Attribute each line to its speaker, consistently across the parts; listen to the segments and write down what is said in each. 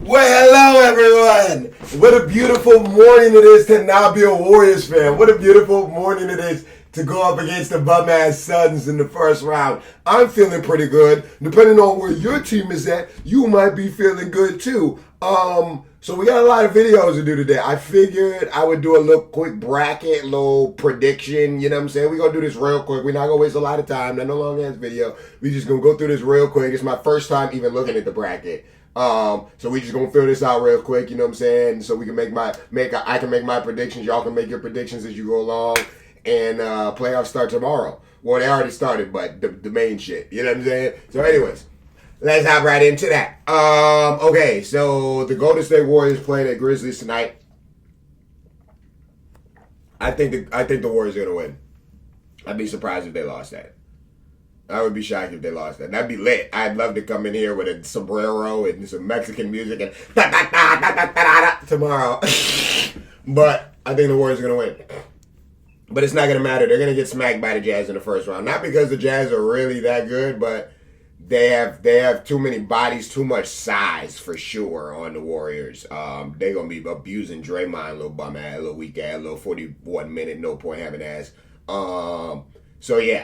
Speaker 1: Well, hello everyone! What a beautiful morning it is to not be a Warriors fan. What a beautiful morning it is to go up against the bum-ass Suns in the first round. I'm feeling pretty good. Depending on where your team is at, you might be feeling good too. So we got a lot of videos to do today. I figured I would do a little quick bracket, little prediction, you know what I'm saying? We're going to do this real quick. We're not going to waste a lot of time. Not no long ass video. We just going to go through this real quick. It's my first time even looking at the bracket. So we just gonna fill this out real quick, you know what I'm saying? So we can I can make my predictions, y'all can make your predictions as you go along, and playoffs start tomorrow. Well, they already started, but the main shit, you know what I'm saying? So anyways, let's hop right into that. Okay, so the Golden State Warriors playing at Grizzlies tonight. I think the Warriors are gonna win. I'd be surprised if they lost that. I would be shocked if they lost that. That'd be lit. I'd love to come in here with a sombrero and some Mexican music and tomorrow. But I think the Warriors are going to win. But it's not going to matter. They're going to get smacked by the Jazz in the first round. Not because the Jazz are really that good, but they have too many bodies, too much size for sure on the Warriors. They're going to be abusing Draymond, little bum ass, little weak ass, little 41 minute, no point having ass.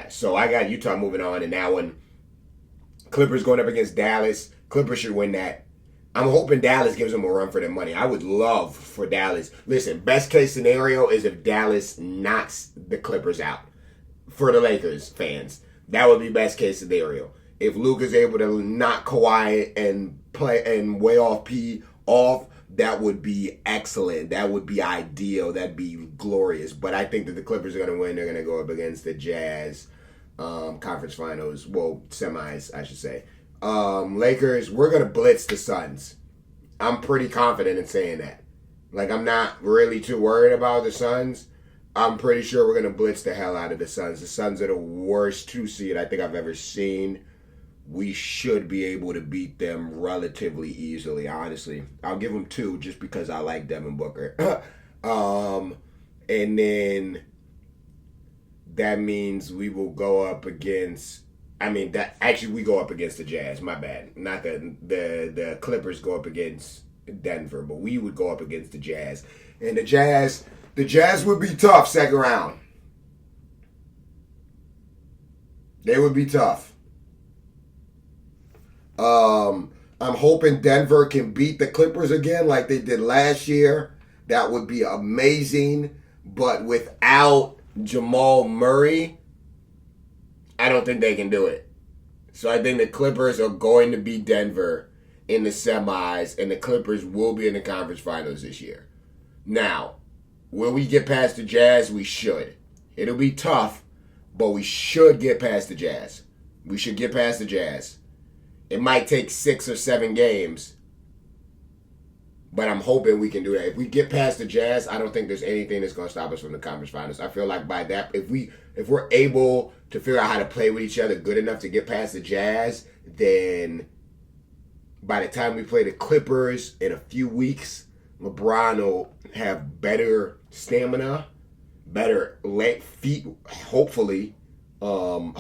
Speaker 1: So I got Utah moving on in that one. Clippers going up against Dallas. Clippers should win that. I'm hoping Dallas gives them a run for their money. I would love for Dallas. Listen, best case scenario is if Dallas knocks the Clippers out. For the Lakers fans, that would be best case scenario. If Luke is able to knock Kawhi and play and way off P off, that would be excellent. That would be ideal. That'd be glorious. But I think that the Clippers are going to win. They're going to go up against the Jazz conference finals. Well, semis, I should say. Lakers, we're going to blitz the Suns. I'm pretty confident in saying that. Like, I'm not really too worried about the Suns. I'm pretty sure we're going to blitz the hell out of the Suns. The Suns are the worst 2 seed I think I've ever seen. We should be able to beat them relatively easily, honestly. I'll give them 2 just because I like Devin Booker. And then that means we will go up against... we go up against the Jazz. My bad. Not the Clippers go up against Denver, but we would go up against the Jazz. And the Jazz would be tough second round. They would be tough. I'm hoping Denver can beat the Clippers again like they did last year. That would be amazing. But without Jamal Murray, I don't think they can do it. So I think the Clippers are going to beat Denver in the semis, and the Clippers will be in the conference finals this year. Now, will we get past the Jazz? We should. It'll be tough, but we should get past the Jazz. We should get past the Jazz. It might take 6 or 7 games, but I'm hoping we can do that. If we get past the Jazz, I don't think there's anything that's going to stop us from the conference finals. I feel like by that, if we're able to figure out how to play with each other good enough to get past the Jazz, then by the time we play the Clippers in a few weeks, LeBron will have better stamina, better feet, hopefully, and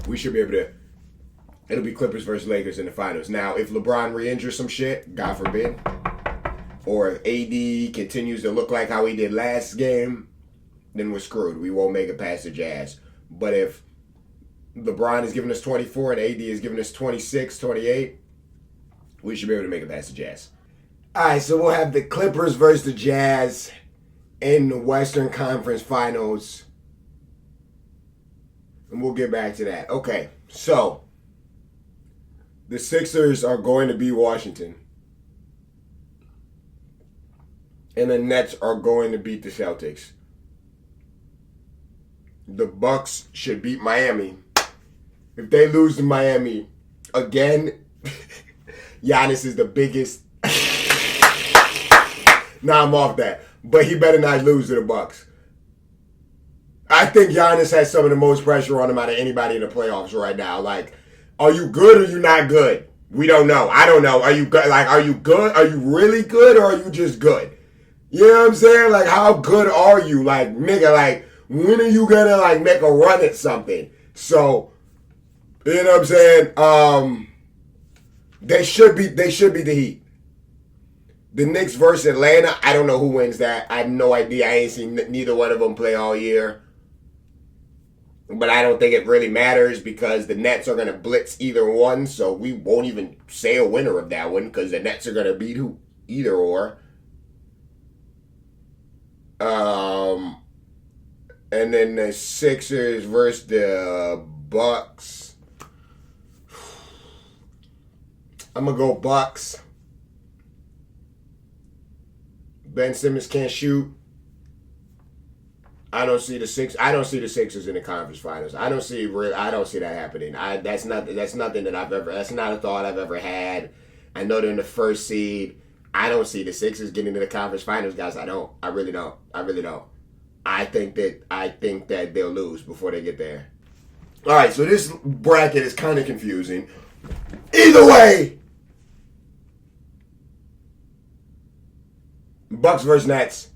Speaker 1: we should be able to. It'll be Clippers versus Lakers in the finals. Now, if LeBron re-injures some shit, God forbid, or if AD continues to look like how he did last game, then we're screwed. We won't make it past the Jazz. But if LeBron is giving us 24 and AD is giving us 26, 28, we should be able to make it past the Jazz. All right, so we'll have the Clippers versus the Jazz in the Western Conference Finals. And we'll get back to that. Okay, so the Sixers are going to beat Washington. And the Nets are going to beat the Celtics. The Bucks should beat Miami. If they lose to Miami again, Giannis is the biggest. Nah, I'm off that. But he better not lose to the Bucks. I think Giannis has some of the most pressure on him out of anybody in the playoffs right now. Like, are you good or you not good? We don't know. I don't know. Are you good? Like, are you good? Are you really good or are you just good? You know what I'm saying? Like, how good are you? Like, nigga, like, when are you gonna, like, make a run at something? So, You know what I'm saying? They should be the Heat. The Knicks versus Atlanta, I don't know who wins that. I have no idea. I ain't seen neither one of them play all year. But I don't think it really matters because the Nets are going to blitz either one, so we won't even say a winner of that one because the Nets are going to beat who? Either or. And then the Sixers versus the Bucks. I'm going to go Bucks. Ben Simmons can't shoot. I don't see the Sixers in the conference finals. I don't see that happening. That's nothing that I've ever. That's not a thought I've ever had. I know they're in the first seed. I don't see the Sixers getting to the conference finals, guys. I don't. I really don't. I think that they'll lose before they get there. All right, so this bracket is kind of confusing. Either way, Bucks versus Nets.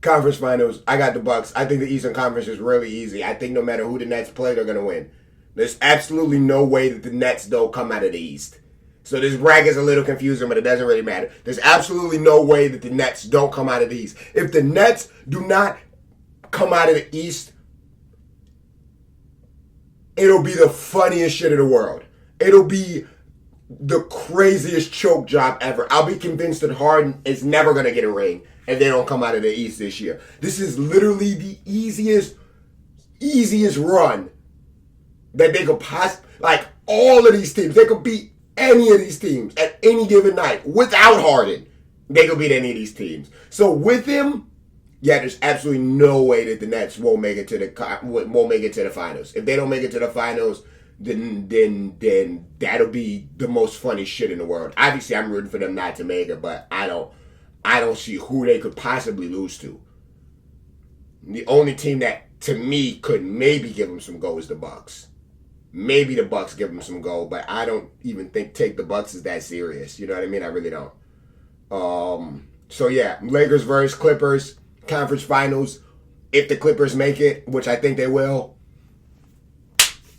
Speaker 1: Conference finals, I got the Bucks. I think the Eastern Conference is really easy. I think no matter who the Nets play, they're going to win. There's absolutely no way that the Nets don't come out of the East. So this bracket is a little confusing, but it doesn't really matter. There's absolutely no way that the Nets don't come out of the East. If the Nets do not come out of the East, it'll be the funniest shit in the world. It'll be the craziest choke job ever. I'll be convinced that Harden is never going to get a ring if they don't come out of the East this year. This is literally the easiest run that they could possibly, like all of these teams, they could beat any of these teams at any given night without Harden. They could beat any of these teams. So with him, yeah, there's absolutely no way that the Nets won't make it to the finals. If they don't make it to the finals, then that'll be the most funny shit in the world. Obviously, I'm rooting for them not to make it, but I don't see who they could possibly lose to. The only team that, to me, could maybe give them some go is the Bucks. Maybe the Bucks give them some go, but I don't even take the Bucks as that serious. You know what I mean? I really don't. So yeah, Lakers versus Clippers, conference finals. If the Clippers make it, which I think they will,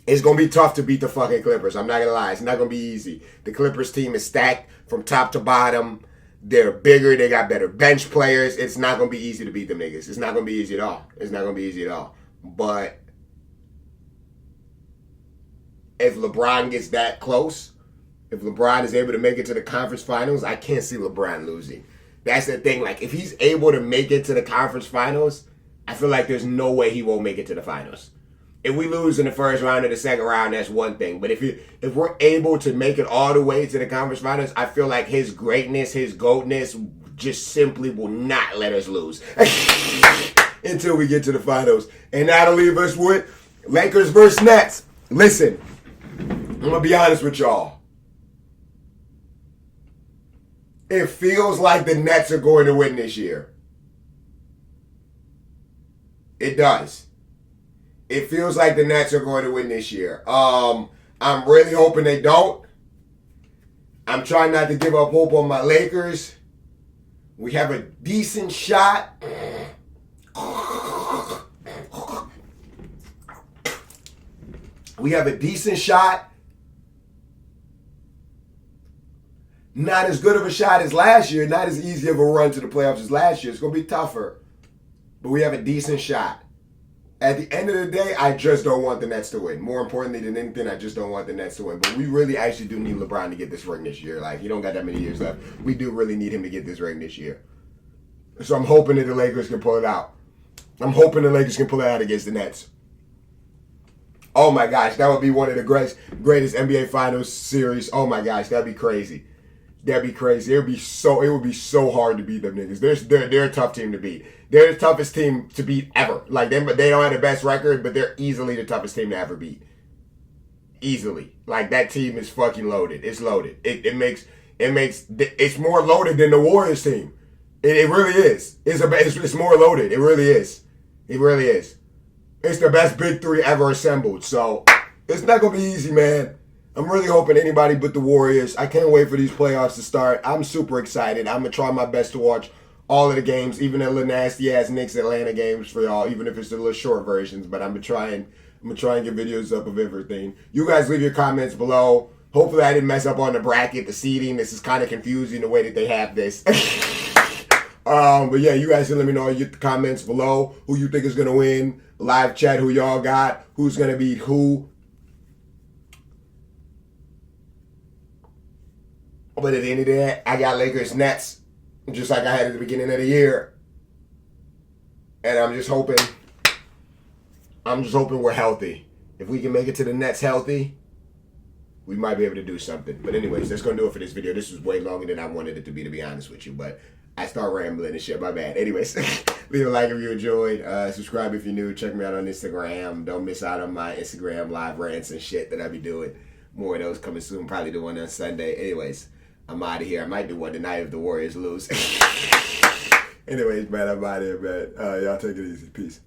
Speaker 1: it's going to be tough to beat the fucking Clippers. I'm not going to lie. It's not going to be easy. The Clippers team is stacked from top to bottom. They're bigger. They got better bench players. It's not going to be easy to beat them niggas. It's not going to be easy at all. But if LeBron gets that close, if LeBron is able to make it to the conference finals, I can't see LeBron losing. That's the thing. Like, if he's able to make it to the conference finals, I feel like there's no way he won't make it to the finals. If we lose in the first round or the second round, that's one thing. But if we're able to make it all the way to the conference finals, I feel like his greatness, his GOATness, just simply will not let us lose until we get to the finals. And that'll leave us with Lakers versus Nets. Listen, I'm going to be honest with y'all. It feels like the Nets are going to win this year. It does. It feels like the Nets are going to win this year. I'm really hoping they don't. I'm trying not to give up hope on my Lakers. We have a decent shot. Not as good of a shot as last year. Not as easy of a run to the playoffs as last year. It's going to be tougher. But we have a decent shot. At the end of the day, I just don't want the Nets to win. More importantly than anything, I just don't want the Nets to win. But we really actually do need LeBron to get this ring this year. Like, he don't got that many years left. We do really need him to get this ring this year. So I'm hoping that the Lakers can pull it out. I'm hoping the Lakers can pull it out against the Nets. Oh my gosh, that would be one of the greatest NBA Finals series. Oh my gosh, that'd be crazy. That'd be crazy. It would be so hard to beat them niggas. They're a tough team to beat. They're the toughest team to beat ever. Like, they don't have the best record, but they're easily the toughest team to ever beat. Easily. Like, that team is fucking loaded. It's loaded. It's more loaded than the Warriors team. It really is. It's more loaded. It really is. It really is. It's the best big three ever assembled. So it's not gonna be easy, man. I'm really hoping anybody but the Warriors. I can't wait for these playoffs to start. I'm super excited. I'm gonna try my best to watch all of the games, even the little nasty ass Knicks Atlanta games for y'all, even if it's the little short versions. But I'm gonna try I'm gonna try and get videos up of everything. You guys leave your comments below. Hopefully I didn't mess up on the bracket, the seating. This is kind of confusing the way that they have this. But yeah, you guys can let me know in your comments below who you think is gonna win. Live chat, who y'all got, who's gonna beat who. But at the end of the day, I got Lakers Nets, just like I had at the beginning of the year. And I'm just hoping we're healthy. If we can make it to the Nets healthy, we might be able to do something. But anyways, that's going to do it for this video. This was way longer than I wanted it to be honest with you. But I start rambling and shit, my bad. Anyways, leave a like if you enjoyed. Subscribe if you're new. Check me out on Instagram. Don't miss out on my Instagram live rants and shit that I be doing. More of those coming soon. Probably do one on Sunday. Anyways, I'm out of here. I might do one tonight if the Warriors lose. Anyways, man, I'm out of here, man. Y'all take it easy. Peace.